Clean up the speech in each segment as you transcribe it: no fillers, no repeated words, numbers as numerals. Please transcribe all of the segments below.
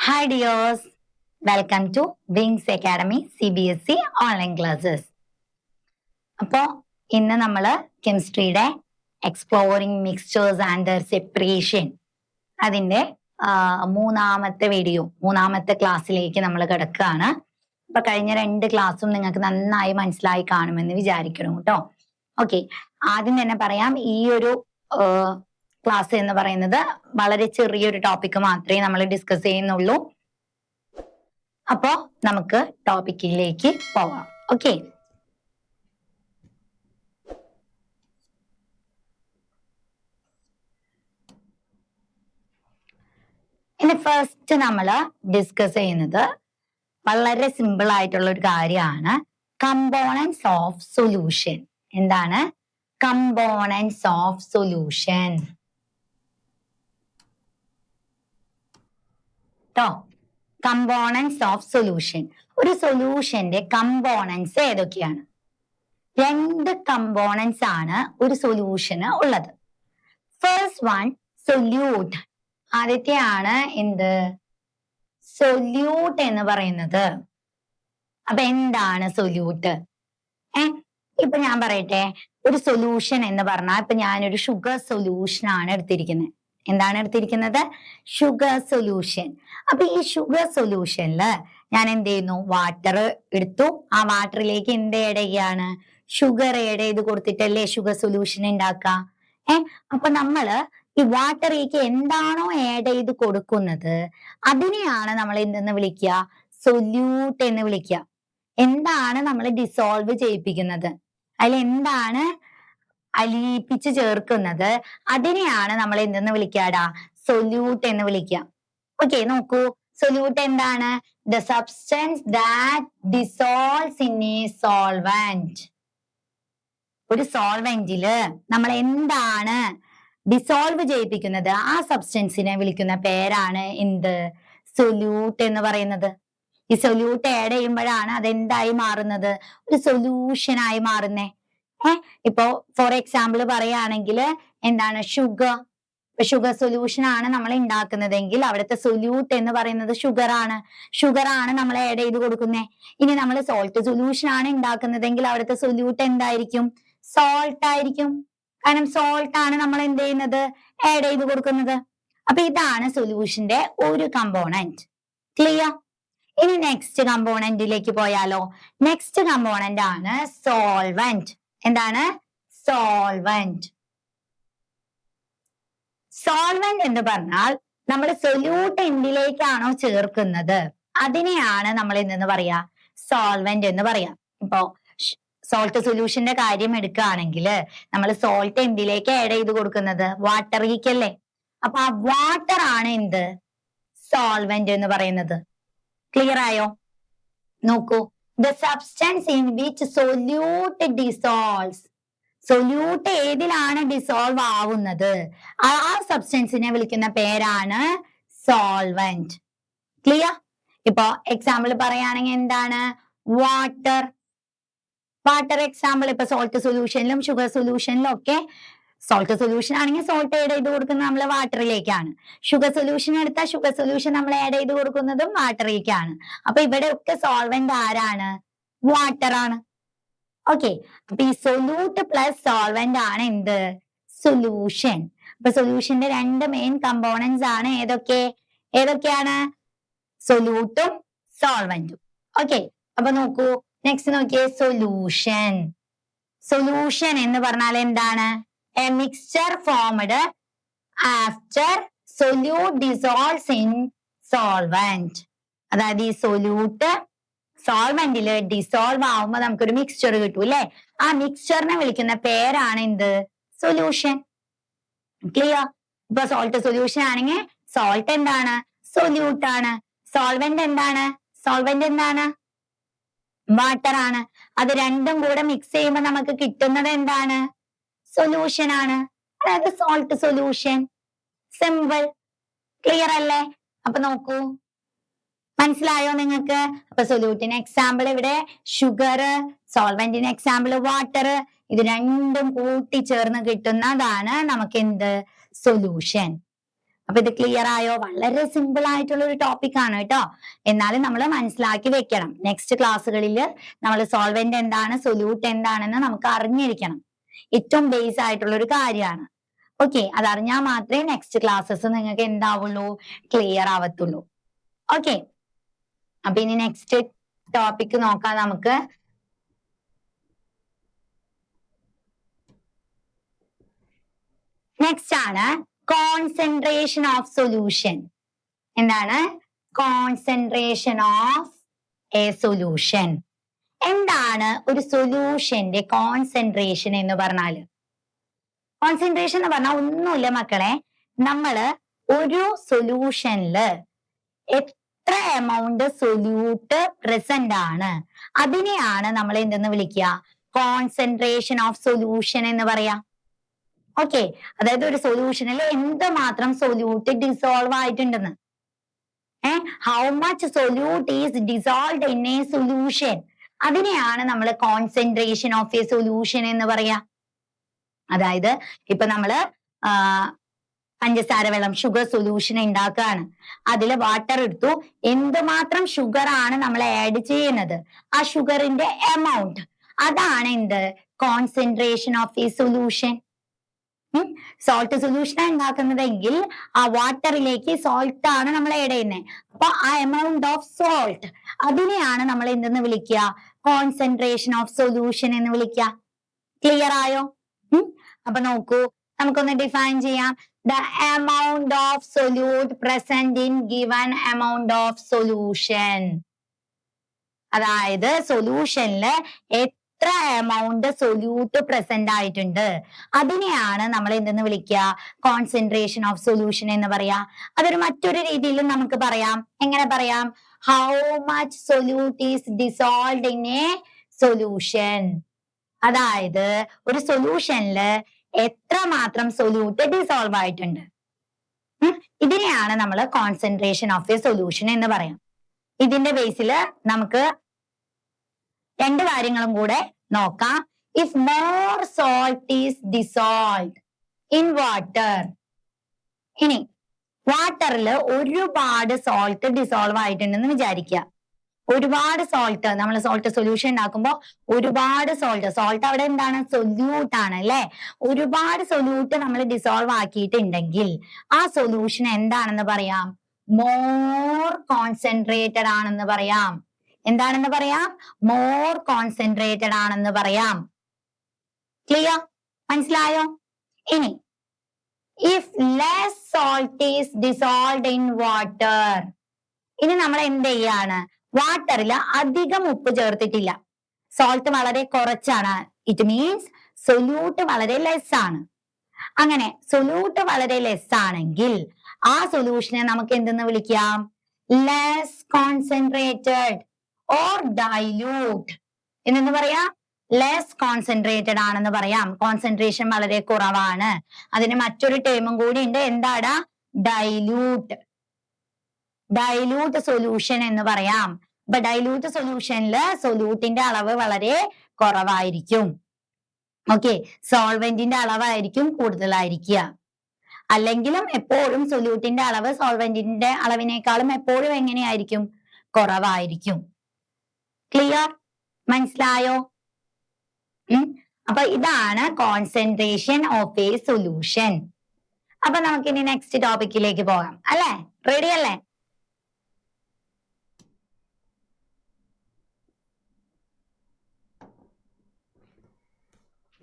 Hi dears, welcome to Wings Academy CBSE online classes. അപ്പോൾ ഇന്ന് നമ്മൾ കെമിസ്ട്രിയുടെ exploring mixtures and their separation അതിന്റെ മൂന്നാമത്തെ ക്ലാസ്സിലേക്ക് നമ്മൾ കിടക്കുകയാണ്. അപ്പൊ കഴിഞ്ഞ 2 ക്ലാസ്സും നിങ്ങൾക്ക് നന്നായി മനസ്സിലായി കാണുമെന്ന് വിചാരിക്കണം കേട്ടോ. ഓക്കെ, ആദ്യം തന്നെ പറയാം, ഈ ഒരു ക്ലാസ് എന്ന് പറയുന്നത് വളരെ ചെറിയൊരു ടോപ്പിക് മാത്രമേ നമ്മൾ ഡിസ്കസ് ചെയ്യുന്നുള്ളൂ. അപ്പോ നമുക്ക് ടോപ്പിക്കിലേക്ക് പോവാം. ഓക്കെ, ഇനി ഫസ്റ്റ് നമ്മൾ ഡിസ്കസ് ചെയ്യുന്നത് വളരെ സിമ്പിൾ ആയിട്ടുള്ള ഒരു കാര്യമാണ്, കമ്പോണൻസ് ഓഫ് സൊല്യൂഷൻ. എന്താണ് components of solution? Components of solution. ഒരു സൊല്യൂഷന്റെ കമ്പോണൻസ് ഏതൊക്കെയാണ്? 2 കമ്പോണൻസ് ആണ് ഒരു സൊല്യൂഷന് ഉള്ളത്. First one solute. ആദ്യത്തെയാണ് എന്ത്? സൊല്യൂട്ട് എന്ന് പറയുന്നത്. അപ്പൊ എന്താണ് സൊല്യൂട്ട്? ഇപ്പൊ ഞാൻ പറയട്ടെ, ഒരു സൊല്യൂഷൻ എന്ന് പറഞ്ഞാൽ ഇപ്പൊ ഞാനൊരു ഷുഗർ സൊല്യൂഷൻ ആണ് എടുത്തിരിക്കുന്നത്. എന്താണ് എടുത്തിരിക്കുന്നത്? Sugar solution. അപ്പൊ ഈ ഷുഗർ സൊല്യൂഷനില് ഞാൻ എന്ത് ചെയ്യുന്നു? വാട്ടർ എടുത്തു. ആ വാട്ടറിലേക്ക് എന്ത് ആഡ് ചെയ്യാണ്? ഷുഗർ ആഡ് ചെയ്ത് കൊടുത്തിട്ടല്ലേ ഷുഗർ സൊല്യൂഷൻ ഉണ്ടാക്കുക. അപ്പൊ നമ്മള് ഈ വാട്ടറിലേക്ക് എന്താണോ ആഡ് ചെയ്ത് കൊടുക്കുന്നത് അതിനെയാണ് നമ്മൾ എന്തെന്ന് വിളിക്കുക? സൊല്യൂട്ട് എന്ന് വിളിക്കുക. എന്താണ് നമ്മൾ ഡിസോൾവ് ചെയ്യിപ്പിക്കുന്നത്, അതിൽ എന്താണ് അലിയിപ്പിച്ച് ചേർക്കുന്നത്, അതിനെയാണ് നമ്മൾ എന്തെന്ന് വിളിക്കാടാ? സൊല്യൂട്ട് എന്ന് വിളിക്കുക. ഓക്കെ, നോക്കൂ, സൊല്യൂട്ട് എന്താണ്? The substance that dissolves in A solvent. ഒരു സോൾവെന്റില് നമ്മൾ എന്താണ് ഡിസോൾവ് ചെയ്യിപ്പിക്കുന്നത്, ആ സബ്സ്റ്റൻസിനെ വിളിക്കുന്ന പേരാണ് എന്ത്? സൊല്യൂട്ട് എന്ന് പറയുന്നത്. ഈ സൊല്യൂട്ട് ആഡ് ചെയ്യുമ്പോഴാണ് അതെന്തായി മാറുന്നത്? ഒരു സൊല്യൂഷനായി മാറുന്നേ. ഇപ്പോ ഫോർ എക്സാമ്പിൾ പറയുകയാണെങ്കിൽ എന്താണ്? ഷുഗർ സൊല്യൂഷൻ ആണ് നമ്മൾ ഉണ്ടാക്കുന്നതെങ്കിൽ അവിടുത്തെ സൊല്യൂട്ട് എന്ന് പറയുന്നത് ഷുഗർ ആണ് നമ്മൾ ആഡ് ചെയ്ത് കൊടുക്കുന്നത്. ഇനി നമ്മൾ സോൾട്ട് സൊല്യൂഷൻ ആണ് ഉണ്ടാക്കുന്നതെങ്കിൽ അവിടുത്തെ സൊല്യൂട്ട് എന്തായിരിക്കും? സോൾട്ട് ആയിരിക്കും. കാരണം സോൾട്ട് ആണ് നമ്മൾ എന്ത് ചെയ്യുന്നത്? ആഡ് ചെയ്ത് കൊടുക്കുന്നത്. അപ്പൊ ഇതാണ് സൊല്യൂഷന്റെ ഒരു കമ്പോണന്റ്. ക്ലിയർ? ഇനി നെക്സ്റ്റ് കമ്പോണന്റിലേക്ക് പോയാലോ? നെക്സ്റ്റ് കമ്പോണന്റ് ആണ് സോൾവെന്റ്. എന്താണ്? സോൾവെന്റ്. സോൾവെന്റ് എന്ന് പറഞ്ഞാൽ നമ്മൾ സൊല്യൂട്ട് എന്തിലേക്കാണോ ചേർക്കുന്നത് അതിനെയാണ് നമ്മൾ എന്തെന്ന് പറയാ? സോൾവെന്റ് എന്ന് പറയാം. ഇപ്പോ സോൾട്ട് സൊല്യൂഷന്റെ കാര്യം എടുക്കുകയാണെങ്കിൽ നമ്മൾ സോൾട്ട് എന്തിലേക്ക് ആഡ് ചെയ്ത് കൊടുക്കുന്നത്? വാട്ടറിലേക്കല്ലേ. അപ്പൊ ആ വാട്ടർ ആണ് എന്ത്? സോൾവെന്റ് എന്ന് പറയുന്നത്. ക്ലിയർ ആയോ? നോക്കൂ, the substance in which solute dissolves. Solute ഏതിലാണ് ഡിസോൾവ് ആവുന്നത് ആ സബ്സ്റ്റൻസിനെ വിളിക്കുന്ന പേരാണ് സോൾവെന്റ്. ക്ലിയർ? ഇപ്പൊ എക്സാമ്പിൾ പറയുകയാണെങ്കിൽ എന്താണ്? Water example. ഇപ്പൊ സോൾട്ട് സൊല്യൂഷനിലും ഷുഗർ സൊല്യൂഷനിലും ഒക്കെ, സോൾട്ട് സൊല്യൂഷൻ ആണെങ്കിൽ സോൾട്ട് ആഡ് ചെയ്ത് കൊടുക്കുന്നത് നമ്മൾ വാട്ടറിലേക്കാണ്. ഷുഗർ സൊല്യൂഷൻ എടുത്താൽ ഷുഗർ സൊല്യൂഷൻ നമ്മൾ ആഡ് ചെയ്ത് കൊടുക്കുന്നതും വാട്ടറിലേക്കാണ്. അപ്പൊ ഇവിടെ ഒക്കെ സോൾവെന്റ് ആരാണ്? വാട്ടർ ആണ്. ഓക്കെ, അപ്പൊ ഈ സൊല്യൂട്ട് പ്ലസ് സോൾവെന്റ് ആണ് എന്ത്? സൊല്യൂഷൻ. അപ്പൊ സൊല്യൂഷന്റെ 2 മെയിൻ കമ്പോണൻസ് ആണ് ഏതൊക്കെയാണ്? സൊല്യൂട്ടും സോൾവെന്റും. ഓക്കെ, അപ്പൊ നോക്കൂ, നെക്സ്റ്റ് നോക്കിയേ, സൊല്യൂഷൻ എന്ന് പറഞ്ഞാൽ എന്താണ്? A mixture formed after solute dissolves in solvent. അതായത് ഈ സൊല്യൂട്ട് സോൾവെന്റില് ഡിസോൾവ് ആവുമ്പോൾ നമുക്കൊരു മിക്സ്ചർ കിട്ടും അല്ലെ. ആ മിക്സ്ചറിനെ വിളിക്കുന്ന പേരാണ് എന്ത്? സൊല്യൂഷൻ. ക്ലിയർ? ഇപ്പൊ സോൾട്ട് സൊല്യൂഷൻ ആണെങ്കിൽ സോൾട്ട് എന്താണ്? സൊല്യൂട്ട് ആണ്. സോൾവെന്റ് എന്താണ്? വാട്ടർ ആണ്. അത് രണ്ടും കൂടെ മിക്സ് ചെയ്യുമ്പോൾ നമുക്ക് കിട്ടുന്നത് എന്താണ്? സൊല്യൂഷൻ ആണ്. അതായത് സോൾട്ട് സൊല്യൂഷൻ. സിമ്പിൾ. ക്ലിയർ അല്ലേ? അപ്പൊ നോക്കൂ, മനസ്സിലായോ നിങ്ങൾക്ക്? അപ്പൊ സൊല്യൂട്ടിന് എക്സാമ്പിൾ ഇവിടെ ഷുഗർ, സോൾവെന്റിന് എക്സാമ്പിൾ വാട്ടർ. ഇത് രണ്ടും കൂട്ടിച്ചേർന്ന് കിട്ടുന്നതാണ് നമുക്ക് എന്ത്? സൊല്യൂഷൻ. അപ്പൊ ഇത് ക്ലിയർ ആയോ? വളരെ സിമ്പിൾ ആയിട്ടുള്ള ഒരു ടോപ്പിക് ആണ് കേട്ടോ. എന്നാലും നമ്മൾ മനസ്സിലാക്കി വെക്കണം. നെക്സ്റ്റ് ക്ലാസ്സുകളിൽ നമ്മൾ സോൾവെന്റ് എന്താണ്, സൊല്യൂട്ട് എന്താണെന്ന് നമുക്ക് അറിഞ്ഞിരിക്കണം. ഏറ്റവും ബേസ് ആയിട്ടുള്ള ഒരു കാര്യമാണ്. ഓക്കെ, അതറിഞ്ഞാൽ മാത്രമേ നെക്സ്റ്റ് ക്ലാസ്സസ് നിങ്ങൾക്ക് എന്താവുള്ളൂ, ക്ലിയർ ആവത്തുള്ളൂ. ഓക്കെ, അപ്പൊ ഇനി നെക്സ്റ്റ് ടോപ്പിക് നോക്കാം നമുക്ക്. നെക്സ്റ്റ് ആണ് കോൺസെൻട്രേഷൻ ഓഫ് സൊല്യൂഷൻ. എന്താണ് കോൺസെൻട്രേഷൻ ഓഫ് എ സൊല്യൂഷൻ? എന്താണ് ഒരു സൊല്യൂഷന്റെ കോൺസെൻട്രേഷൻ എന്ന് പറഞ്ഞാല്? കോൺസെൻട്രേഷൻ എന്ന് പറഞ്ഞാൽ ഒന്നുമില്ല മക്കളെ, നമ്മള് ഒരു സൊല്യൂഷനില് എത്ര എമൗണ്ട് സൊല്യൂട്ട് പ്രസന്റ് ആണ് അതിനെയാണ് നമ്മൾ എന്തെന്ന് വിളിക്കുക, കോൺസെൻട്രേഷൻ ഓഫ് സൊല്യൂഷൻ എന്ന് പറയാ. ഓക്കെ, അതായത് ഒരു സൊല്യൂഷനിൽ എന്തുമാത്രം സൊല്യൂട്ട് ഡിസോൾവ് ആയിട്ടുണ്ടെന്ന്. How much solute is dissolved in a solution, അതിനെയാണ് നമ്മൾ കോൺസെൻട്രേഷൻ ഓഫ് എ സൊല്യൂഷൻ എന്ന് പറയാ. അതായത് ഇപ്പൊ നമ്മള് പഞ്ചസാര വെള്ളം, ഷുഗർ സൊല്യൂഷൻ ഉണ്ടാക്കുകയാണ്. അതിൽ വാട്ടർ എടുത്തു, എന്തുമാത്രം ഷുഗർ ആണ് നമ്മൾ ആഡ് ചെയ്യുന്നത്, ആ ഷുഗറിന്റെ എമൗണ്ട്, അതാണ് എന്ത്, concentration of a solution. Salt solution ഉണ്ടാക്കുന്നതെങ്കിൽ ആ വാട്ടറിലേക്ക് സോൾട്ട് ആണ് നമ്മൾ ആഡ് ചെയ്യുന്നത്. അപ്പൊ ആ എമൗണ്ട് ഓഫ് സോൾട്ട്, അതിനെയാണ് നമ്മൾ എന്തെന്ന് വിളിക്കുക, കോൺസെൻട്രേഷൻ ഓഫ് സൊല്യൂഷൻ എന്ന് വിളിക്കുക. ക്ലിയർ ആയോ? അപ്പൊ നോക്കൂ, നമുക്കൊന്ന് ഡിഫൈൻ ചെയ്യാം. The amount of solute present in given amount of solution. അതായത് സൊല്യൂഷനില് എത്ര എമൗണ്ട് സൊല്യൂട്ട് പ്രസന്റ് ആയിട്ടുണ്ട് അതിനെയാണ് നമ്മൾ എന്തെന്ന് വിളിക്കുക, കോൺസെൻട്രേഷൻ ഓഫ് സൊല്യൂഷൻ എന്ന് പറയാ. അതൊരു മറ്റൊരു രീതിയിലും നമുക്ക് പറയാം. എങ്ങനെ പറയാം? How much solute is dissolved in a solution. അതായത് ഒരു സൊല്യൂഷനില് എത്രമാത്രം സൊല്യൂട്ട് ഡിസോൾവ് ആയിട്ടുണ്ട്, ഇതിനെയാണ് നമ്മൾ കോൺസെൻട്രേഷൻ ഓഫ് എ സൊല്യൂഷൻ എന്ന് പറയാം. ഇതിന്റെ ബേസിൽ നമുക്ക് രണ്ട് കാര്യങ്ങളും കൂടെ നോക്കാം. If more salt is dissolved in water. ഇനി വാട്ടറിൽ ഒരുപാട് സോൾട്ട് ഡിസോൾവ് ആയിട്ടുണ്ടെന്ന് വിചാരിക്കുക. ഒരുപാട് സോൾട്ട്, നമ്മൾ സോൾട്ട് സൊല്യൂഷൻ ഉണ്ടാക്കുമ്പോൾ ഒരുപാട് സോൾട്ട് അവിടെ എന്താണ്, സൊല്യൂട്ട് ആണ് അല്ലെ. ഒരുപാട് സൊല്യൂട്ട് നമ്മൾ ഡിസോൾവ് ആക്കിയിട്ടുണ്ടെങ്കിൽ ആ സൊല്യൂഷൻ എന്താണെന്ന് പറയാം, മോർ കോൺസെൻട്രേറ്റഡ് ആണെന്ന് പറയാം. എന്താണെന്ന് പറയാം, മോർ കോൺസെൻട്രേറ്റഡ് ആണെന്ന് പറയാം. ക്ലിയർ? മനസ്സിലായോ? ഇനി if less salt is dissolved in water. ഇനി നമ്മൾ എന്ത് ചെയ്യാണ്, വാട്ടറിൽ അധികം ഉപ്പ് ചേർത്തിട്ടില്ല, സോൾട്ട് വളരെ കുറച്ചാണ്. ഇറ്റ് മീൻസ് സൊല്യൂട്ട് വളരെ ലെസ് ആണ്. അങ്ങനെ സൊല്യൂട്ട് വളരെ ലെസ് ആണെങ്കിൽ ആ സൊല്യൂഷനെ നമുക്ക് എന്തെന്ന് വിളിക്കാം, ലെസ് കോൺസെൻട്രേറ്റഡ് ഓർ ഡൈല്യൂട്ട് എന്നു പറയാം. ലെസ് കോൺസെൻട്രേറ്റഡ് ആണെന്ന് പറയാം. കോൺസെൻട്രേഷൻ വളരെ കുറവാണ്. അതിന് മറ്റൊരു ടേമും കൂടി ഉണ്ട്. എന്താടാ? ഡൈല്യൂട്ട്. ഡൈല്യൂട്ട് സൊല്യൂഷൻ എന്ന് പറയാം. അപ്പൊ ഡൈല്യൂട്ട് സൊല്യൂഷനില് സൊല്യൂട്ടിന്റെ അളവ് വളരെ കുറവായിരിക്കും. ഓക്കെ, സോൾവെന്റിന്റെ അളവായിരിക്കും കൂടുതലായിരിക്കുക. അല്ലെങ്കിലും എപ്പോഴും സൊല്യൂട്ടിന്റെ അളവ് സോൾവെന്റിന്റെ അളവിനേക്കാളും എപ്പോഴും എങ്ങനെയായിരിക്കും, കുറവായിരിക്കും. ക്ലിയർ? മനസ്സിലായോ? അപ്പൊ ഇതാണ് കോൺസെൻട്രേഷൻ ഓഫ് എ സൊല്യൂഷൻ. അപ്പൊ നമുക്കിനി നെക്സ്റ്റ് ടോപ്പിക്കിലേക്ക് പോകാം അല്ലെ? റെഡി അല്ലേ?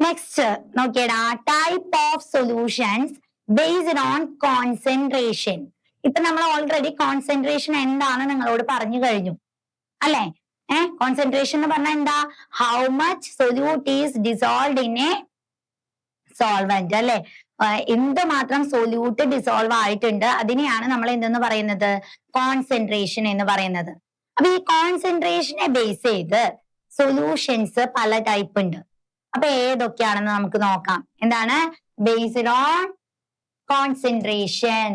നെക്സ്റ്റ് നോക്കിയടാ, type of solutions based on concentration. ഇപ്പൊ നമ്മൾ ഓൾറെഡി കോൺസെൻട്രേഷൻ എന്താണ് നിങ്ങളോട് പറഞ്ഞു കഴിഞ്ഞു അല്ലെ? കോൺസെൻട്രേഷൻ എന്ന് പറഞ്ഞാൽ എന്താ, how much solute is dissolved in A solvent അല്ലെ. എന്തുമാത്രം സൊല്യൂട്ട് ഡിസോൾവ് ആയിട്ടുണ്ട് അതിനെയാണ് നമ്മൾ എന്തെന്ന് പറയുന്നത്, കോൺസെൻട്രേഷൻ എന്ന് പറയുന്നത്. അപ്പൊ ഈ കോൺസെൻട്രേഷനെ ബേസ് ചെയ്ത് സൊല്യൂഷൻസ് പല ടൈപ്പ് ഉണ്ട്. അപ്പൊ ഏതൊക്കെയാണെന്ന് നമുക്ക് നോക്കാം. എന്താണ്? Based on concentration.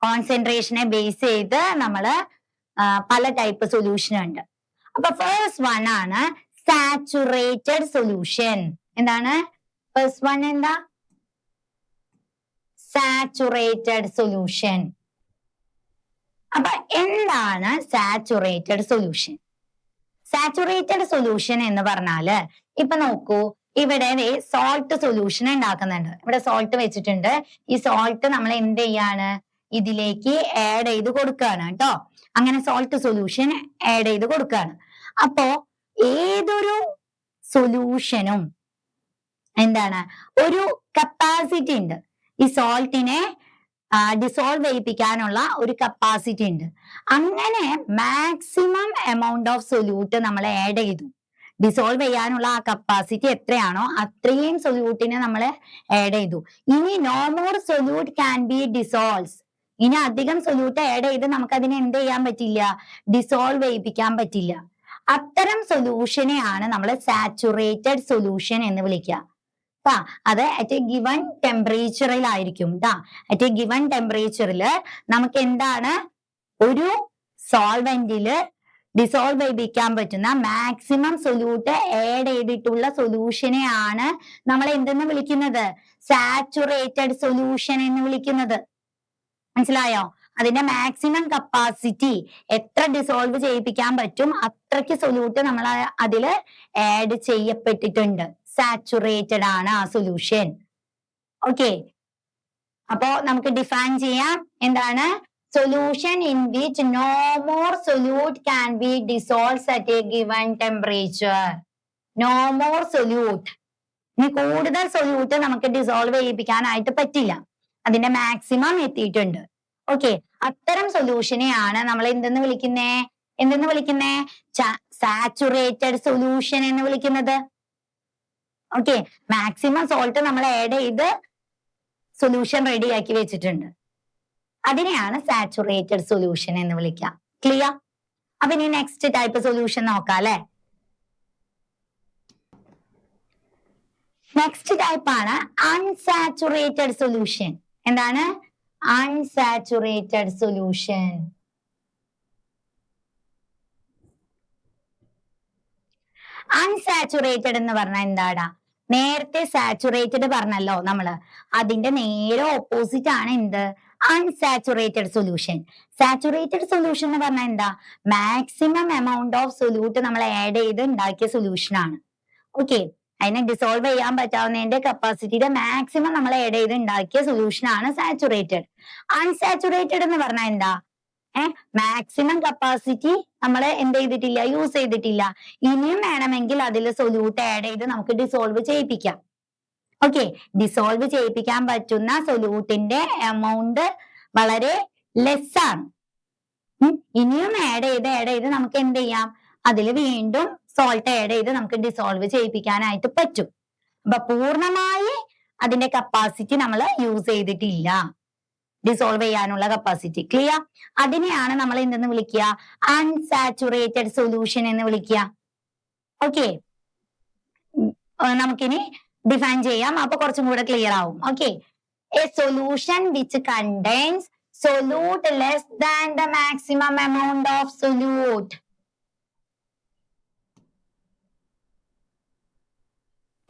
കോൺസെൻട്രേഷനെ ബേസ് ചെയ്ത് നമ്മള് പല ടൈപ്പ് സൊല്യൂഷൻ ഉണ്ട്. അപ്പൊ ഫസ്റ്റ് വൺ ആണ് സാച്ചുറേറ്റഡ് സൊല്യൂഷൻ. എന്താണ് ഫസ്റ്റ് വൺ? എന്താ? Saturated solution. അപ്പൊ എന്താണ് സാച്ചുറേറ്റഡ് സൊല്യൂഷൻ? സാച്ചുറേറ്റഡ് സൊല്യൂഷൻ എന്ന് പറഞ്ഞാല് ഇപ്പൊ നോക്കൂ, ഇവിടെ സോൾട്ട് സൊല്യൂഷൻ ഉണ്ടാക്കുന്നുണ്ട്. ഇവിടെ സോൾട്ട് വെച്ചിട്ടുണ്ട്. ഈ സോൾട്ട് നമ്മൾ എന്ത് ചെയ്യാണ്? ഇതിലേക്ക് ആഡ് ചെയ്ത് കൊടുക്കുകയാണ് കേട്ടോ. അങ്ങനെ സോൾട്ട് സൊല്യൂഷൻ ആഡ് ചെയ്ത് കൊടുക്കുകയാണ്. അപ്പോ ഏതൊരു സൊല്യൂഷനും എന്താണ്, ഒരു കപ്പാസിറ്റി ഉണ്ട്. ഈ സോൾട്ടിനെ ഡിസോൾവ് ചെയ്യിപ്പിക്കാനുള്ള ഒരു കപ്പാസിറ്റി ഉണ്ട്. അങ്ങനെ മാക്സിമം എമൗണ്ട് ഓഫ് സൊല്യൂട്ട് നമ്മൾ ആഡ് ചെയ്തു. ഡിസോൾവ് ചെയ്യാനുള്ള ആ കപ്പാസിറ്റി എത്രയാണോ അത്രയും സൊല്യൂട്ടിനെ നമ്മൾ ആഡ് ചെയ്തു. ഇനി no more solute can be dissolves. ഇനി അധികം സൊല്യൂട്ട് ആഡ് ചെയ്ത് നമുക്ക് അതിനെ എന്ത് ചെയ്യാൻ പറ്റില്ല? ഡിസോൾവ് ചെയ്യിപ്പിക്കാൻ പറ്റില്ല. അത്തരം സൊല്യൂഷനെയാണ് നമ്മൾ സാച്ചുറേറ്റഡ് സൊല്യൂഷൻ എന്ന് വിളിക്കുക. അത് അറ്റ് എ ഗിവൺ ടെമ്പറേച്ചറിലായിരിക്കും. അറ്റ് എ ഗിവൺ ടെമ്പറേച്ചറിൽ നമുക്ക് എന്താണ്, ഒരു സോൾവെന്റില് ഡിസോൾവ് ചെയ്യിപ്പിക്കാൻ പറ്റുന്ന മാക്സിമം സൊല്യൂട്ട് ആഡ് ചെയ്തിട്ടുള്ള സൊല്യൂഷനെയാണ് നമ്മൾ എന്തെന്ന് വിളിക്കുന്നത്? സാച്ചുറേറ്റഡ് സൊല്യൂഷൻ എന്ന് വിളിക്കുന്നത്. മനസ്സിലായോ? അതിന്റെ മാക്സിമം കപ്പാസിറ്റി എത്ര ഡിസോൾവ് ചെയ്യിപ്പിക്കാൻ പറ്റും അത്രയ്ക്ക് സൊല്യൂട്ട് നമ്മൾ അതിൽ ആഡ് ചെയ്യപ്പെട്ടിട്ടുണ്ട്. സാച്ചുറേറ്റഡ് ആണ് ആ സൊല്യൂഷൻ. ഓക്കെ, അപ്പോ നമുക്ക് ഡിഫൈൻ ചെയ്യാം. എന്താണ്? Solution in which no more solute can be dissolves at a given temperature. No more solute, ഇനി കൂടുതൽ സൊല്യൂട്ട് നമുക്ക് ഡിസോൾവ് ചെയ്യിപ്പിക്കാനായിട്ട് പറ്റില്ല. അതിന്റെ മാക്സിമം എത്തിയിട്ടുണ്ട്. ഓക്കെ, അത്തരം സൊല്യൂഷനെയാണ് നമ്മൾ എന്തെന്ന് വിളിക്കുന്നേ? സാച്ചുറേറ്റഡ് സൊല്യൂഷൻ എന്ന് വിളിക്കുന്നത്. ഓക്കെ, മാക്സിമം സോൾട്ട് നമ്മൾ ആഡ് ചെയ്ത് സൊല്യൂഷൻ റെഡിയാക്കി വെച്ചിട്ടുണ്ട്. അതിനെയാണ് സാച്ചുറേറ്റഡ് സൊല്യൂഷൻ എന്ന് വിളിക്കുക. ക്ലിയർ? അപ്പൊ ഇനി നെക്സ്റ്റ് ടൈപ്പ് സൊല്യൂഷൻ നോക്കാം അല്ലെ. നെക്സ്റ്റ് ടൈപ്പ് ആണ് അൺസാച്ചുറേറ്റഡ് സൊല്യൂഷൻ. എന്താണ്? Unsaturated solution. അൺസാച്ചുറേറ്റഡ് എന്ന് പറഞ്ഞാൽ എന്താടാ? നേരത്തെ സാച്ചുറേറ്റഡ് പറഞ്ഞല്ലോ നമ്മള്, അതിന്റെ നേരെ ഓപ്പോസിറ്റ് ആണ് എന്ത്? Unsaturated solution. സാച്ചുറേറ്റഡ് സൊല്യൂഷൻ എന്ന് പറഞ്ഞാൽ എന്താ? മാക്സിമം എമൗണ്ട് ഓഫ് സൊല്യൂട്ട് നമ്മൾ ആഡ് ചെയ്ത് ഉണ്ടാക്കിയ സൊല്യൂഷൻ ആണ്. ഓക്കെ, അതിനെ ഡിസോൾവ് ചെയ്യാൻ പറ്റാവുന്നതിന്റെ കപ്പാസിറ്റിയുടെ മാക്സിമം നമ്മൾ ആഡ് ചെയ്ത് ഉണ്ടാക്കിയ സൊല്യൂഷൻ ആണ് സാച്ചുറേറ്റഡ്. അൺസാച്ചുറേറ്റഡ് എന്ന് പറഞ്ഞാൽ എന്താ? മാക്സിമം കപ്പാസിറ്റി നമ്മൾ എന്ത് ചെയ്തിട്ടില്ല? യൂസ് ചെയ്തിട്ടില്ല. ഇനിയും വേണമെങ്കിൽ അതിൽ സൊല്യൂട്ട് ആഡ് ചെയ്ത് നമുക്ക് ഡിസോൾവ് ചെയ്യിപ്പിക്കാം. ഓക്കെ, ഡിസോൾവ് ചെയ്യിപ്പിക്കാൻ പറ്റുന്ന സൊല്യൂട്ടിന്റെ എമൗണ്ട് വളരെ ലെസ് ആണ്. ഇനിയും ആഡ് ചെയ്ത് നമുക്ക് എന്ത് ചെയ്യാം? അതിൽ വീണ്ടും സോൾട്ട് ആഡ് ചെയ്ത് നമുക്ക് ഡിസോൾവ് ചെയ്യിപ്പിക്കാനായിട്ട് പറ്റും. അപ്പൊ പൂർണ്ണമായി അതിന്റെ കപ്പാസിറ്റി നമ്മൾ യൂസ് ചെയ്തിട്ടില്ല, ഡിസോൾവ് ചെയ്യാനുള്ള കപ്പാസിറ്റി. ക്ലിയർ? അതിനെയാണ് നമ്മൾ എന്തെന്ന് വിളിക്കുക? അൺസാച്ചുറേറ്റഡ് സൊല്യൂഷൻ എന്ന് വിളിക്കുക. ഓക്കെ, നമുക്കിനി ഡിഫൈൻ ചെയ്യാം. അപ്പൊ കുറച്ചും കൂടെ ക്ലിയർ ആവും. Okay, A solution which contains solute less than the maximum amount of solute.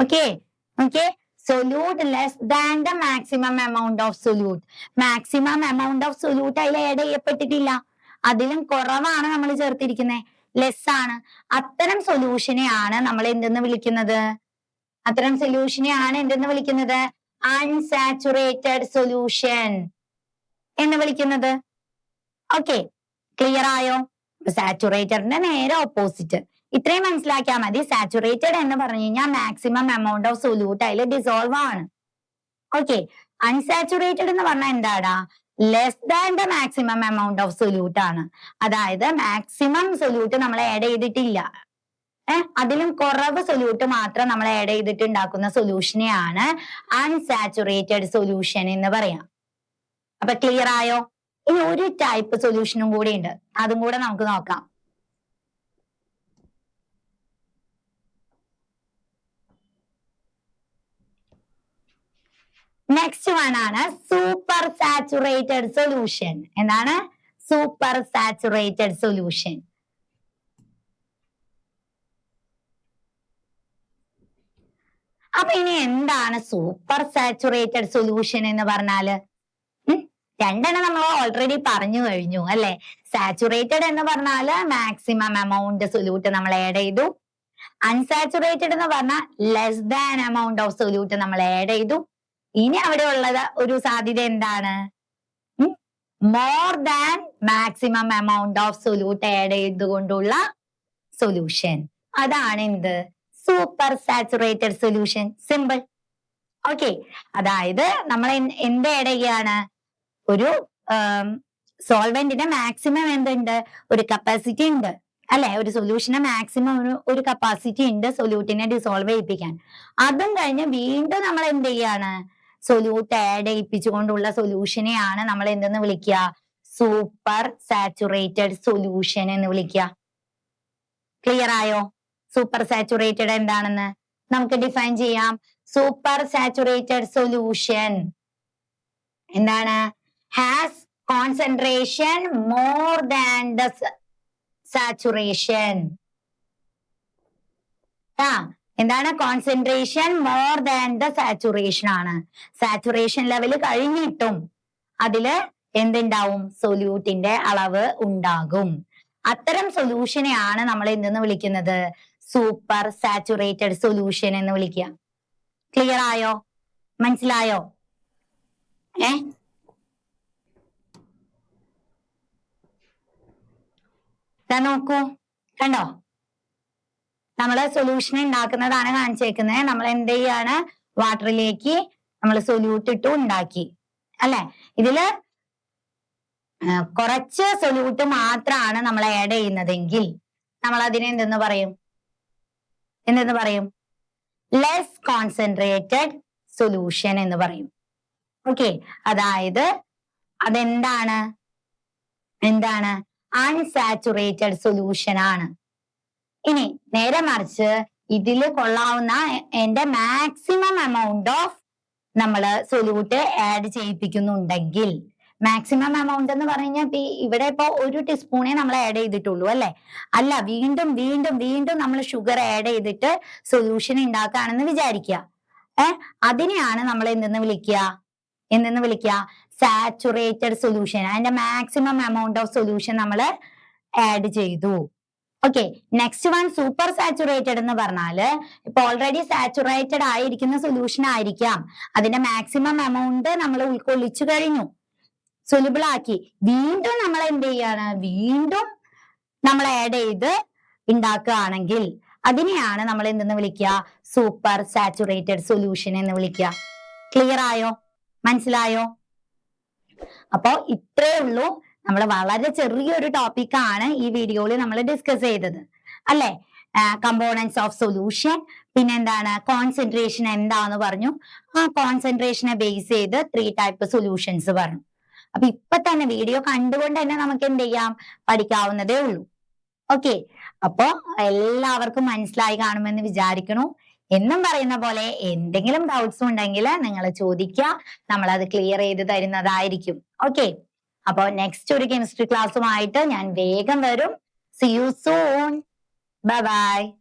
Okay, solute less than the maximum amount of solute. Maximum amount of solute അതിൽ add ചെയ്യപ്പെട്ടിട്ടില്ല, അതിലും കുറവാണ് നമ്മൾ ചേർത്തിരിക്കുന്നത്, ലെസ് ആണ്. അത്തരം സൊല്യൂഷനെയാണ് നമ്മൾ എന്തെന്ന് വിളിക്കുന്നത്? അൺസാച്ചുറേറ്റഡ് സൊല്യൂഷൻ എന്ന് വിളിക്കുന്നത്. ഓക്കെ, ക്ലിയർ ആയോ? സാച്ചുറേറ്റഡിന്റെ നേരെ ഓപ്പോസിറ്റ്. ഇത്രയും മനസ്സിലാക്കിയാൽ മതി. സാച്ചുറേറ്റഡ് എന്ന് പറഞ്ഞു കഴിഞ്ഞാൽ മാക്സിമം എമൗണ്ട് ഓഫ് സൊല്യൂട്ട് അതിൽ ഡിസോൾവ് ആണ്. ഓക്കെ, അൺസാച്ചുറേറ്റഡ് എന്ന് പറഞ്ഞാൽ എന്താടാ? Less than the maximum amount of solute ആണ്. അതായത് മാക്സിമം സൊല്യൂട്ട് നമ്മൾ ആഡ് ചെയ്തിട്ടില്ല, അതിലും കുറവ് സൊല്യൂട്ട് മാത്രം നമ്മൾ ആഡ് ചെയ്തിട്ട് ഉണ്ടാക്കുന്ന സൊല്യൂഷനെയാണ് അൺസാച്ചുറേറ്റഡ് സൊല്യൂഷൻ എന്ന് പറയാം. അപ്പൊ ക്ലിയർ ആയോ? ഇനി ഒരു ടൈപ്പ് സൊല്യൂഷനും കൂടി ഉണ്ട്, അതും കൂടെ നമുക്ക് നോക്കാം. നെക്സ്റ്റ് വൺ ആണ് സൂപ്പർ സാച്ചുറേറ്റഡ് സൊല്യൂഷൻ. എന്താണ്? Super saturated solution. അപ്പൊ ഇനി എന്താണ് സൂപ്പർ സാച്ചുറേറ്റഡ് സൊല്യൂഷൻ എന്ന് പറഞ്ഞാല്? രണ്ടെണ്ണം നമ്മൾ ഓൾറെഡി പറഞ്ഞു കഴിഞ്ഞു അല്ലെ. സാച്ചുറേറ്റഡ് എന്ന് പറഞ്ഞാൽ മാക്സിമം എമൗണ്ട് സൊല്യൂട്ട് നമ്മൾ ആഡ് ചെയ്തു. അൺസാച്ചുറേറ്റഡ് എന്ന് പറഞ്ഞാൽ less than amount of solute നമ്മൾ ആഡ് ചെയ്തു. ഇനി അവിടെ ഉള്ളത് ഒരു സാധ്യത എന്താണ്? More than maximum amount of solute add ചെയ്തുകൊണ്ടുള്ള സൊല്യൂഷൻ. അതാണ് എന്ത്? Super saturated solution. Simple. Okay, അതായത് നമ്മൾ എന്ത് ആഡ് ചെയ്യുകയാണ്? ഒരു സോൾവെന്റിന്റെ മാക്സിമം എന്തുണ്ട്? ഒരു കപ്പാസിറ്റി ഉണ്ട് അല്ലെ. ഒരു സൊല്യൂഷന് മാക്സിമം ഒരു കപ്പാസിറ്റി ഉണ്ട് സൊല്യൂട്ടിനെ ഡിസോൾവ് ചെയ്യിപ്പിക്കാൻ. അതും കഴിഞ്ഞ് വീണ്ടും നമ്മൾ എന്ത് ചെയ്യാണ്? സൊല്യൂട്ട് ആഡ് ചെയ്യിപ്പിച്ചുകൊണ്ടുള്ള സൊല്യൂഷനെയാണ് നമ്മൾ എന്തെന്ന് വിളിക്കുക? സൂപ്പർ സാച്ചുറേറ്റഡ് സൊല്യൂഷൻ എന്ന് വിളിക്കുക. ക്ലിയർ ആയോ? സൂപ്പർ സാച്ചുറേറ്റഡ് എന്താണെന്ന് നമുക്ക് ഡിഫൈൻ ചെയ്യാം. സൂപ്പർ സാച്ചുറേറ്റഡ് സൊല്യൂഷൻ എന്താണ്? Has concentration more than the saturation. എന്താണ്? Concentration more than the saturation ആണ്. സാച്ചുറേഷൻ ലെവൽ കഴിഞ്ഞിട്ടും അതില് എന്തുണ്ടാവും? സൊല്യൂട്ടിന്റെ അളവ് ഉണ്ടാകും. അത്തരം സൊല്യൂഷനെയാണ് നമ്മൾ എന്തെന്ന് വിളിക്കുന്നത്? സൂപ്പർ സാച്ചുറേറ്റഡ് സൊല്യൂഷൻ എന്ന് വിളിക്കുക. ക്ലിയർ ആയോ? മനസ്സിലായോ? നോക്കൂ, കണ്ടോ? നമ്മള് സൊല്യൂഷൻ ഉണ്ടാക്കുന്നതാണ് കാണിച്ചേക്കുന്നത്. നമ്മൾ എന്ത് ചെയ്യാണ്? വാട്ടറിലേക്ക് നമ്മൾ സൊല്യൂട്ട് ഇട്ടു ഉണ്ടാക്കി അല്ലെ. ഇതില് കുറച്ച് സൊല്യൂട്ട് മാത്രമാണ് നമ്മൾ ആഡ് ചെയ്യുന്നതെങ്കിൽ നമ്മൾ അതിനെ എന്തെന്ന് പറയും? എന്തെന്ന് പറയും? ലെസ് കോൺസെൻട്രേറ്റഡ് സൊല്യൂഷൻ എന്ന് പറയും. ഓക്കെ, അതായത് അതെന്താണ്? എന്താണ്? അൺസാച്ചുറേറ്റഡ് സൊല്യൂഷൻ ആണ്. ഇനി നേരെ മറിച്ച് ഇതില് കൊള്ളാവുന്ന എന്റെ മാക്സിമം എമൗണ്ട് ഓഫ് നമ്മള് സൊല്യൂട്ട് ആഡ് ചെയ്യിപ്പിക്കുന്നുണ്ടെങ്കിൽ, മാക്സിമം എമൗണ്ട് എന്ന് പറഞ്ഞാൽ ഇവിടെ ഇപ്പൊ ഒരു ടീസ്പൂണേ നമ്മൾ ആഡ് ചെയ്തിട്ടുള്ളൂ അല്ലെ. അല്ല, വീണ്ടും വീണ്ടും വീണ്ടും നമ്മൾ ഷുഗർ ആഡ് ചെയ്തിട്ട് സൊല്യൂഷൻ ഉണ്ടാക്കുകയാണെന്ന് വിചാരിക്കുക. അതിനെയാണ് നമ്മൾ എന്തെന്ന് വിളിക്കുക? എന്തെന്ന് വിളിക്കുക? Saturated solution. അതിന്റെ മാക്സിമം എമൗണ്ട് ഓഫ് സൊല്യൂഷൻ നമ്മൾ ആഡ് ചെയ്തു. Okay, next one super saturated എന്ന് പറഞ്ഞാല് ഇപ്പൊ ഓൾറെഡി സാച്ചുറേറ്റഡ് ആയിരിക്കുന്ന സൊല്യൂഷൻ ആയിരിക്കാം. അതിന്റെ മാക്സിമം എമൗണ്ട് നമ്മൾ ഉൾക്കൊള്ളിച്ചു കഴിഞ്ഞു, സൊല്യൂബിൾ ആക്കി. വീണ്ടും നമ്മൾ എന്ത് ചെയ്യാണ്? വീണ്ടും നമ്മൾ ആഡ് ചെയ്ത് ഉണ്ടാക്കുകയാണെങ്കിൽ അതിനെയാണ് നമ്മൾ എന്തെന്ന് വിളിക്കുക? സൂപ്പർ സാച്ചുറേറ്റഡ് സൊല്യൂഷൻ എന്ന് വിളിക്കുക. ക്ലിയർ ആയോ? മനസ്സിലായോ? അപ്പോ ഇത്രേ ഉള്ളൂ. നമ്മൾ വളരെ ചെറിയൊരു ടോപ്പിക്കാണ് ഈ വീഡിയോയിൽ നമ്മൾ ഡിസ്കസ് ചെയ്തത് അല്ലെ. കമ്പോണൻസ് ഓഫ് സൊല്യൂഷൻ, പിന്നെന്താണ്? കോൺസെൻട്രേഷൻ എന്താന്ന് പറഞ്ഞു. ആ കോൺസെൻട്രേഷനെ ബേസ് ചെയ്ത് 3 ടൈപ്പ് സൊല്യൂഷൻസ് പറഞ്ഞു. അപ്പൊ ഇപ്പൊ തന്നെ വീഡിയോ കണ്ടുകൊണ്ട് തന്നെ നമുക്ക് എന്ത് ചെയ്യാം? പഠിക്കാവുന്നതേ ഉള്ളൂ. ഓക്കെ, അപ്പോ എല്ലാവർക്കും മനസ്സിലായി കാണുമെന്ന് വിചാരിക്കണു. എന്നും പറയുന്ന പോലെ എന്തെങ്കിലും ഡൗട്ട്സ് ഉണ്ടെങ്കിൽ നിങ്ങൾ ചോദിക്കുക, നമ്മൾ അത് ക്ലിയർ ചെയ്ത് തരുന്നതായിരിക്കും. ഓക്കെ, അപ്പോൾ നെക്സ്റ്റ് ഒരു കെമിസ്ട്രി ക്ലാസ്സുമായിട്ട് ഞാൻ വേഗം വരും. See you soon. Bye bye.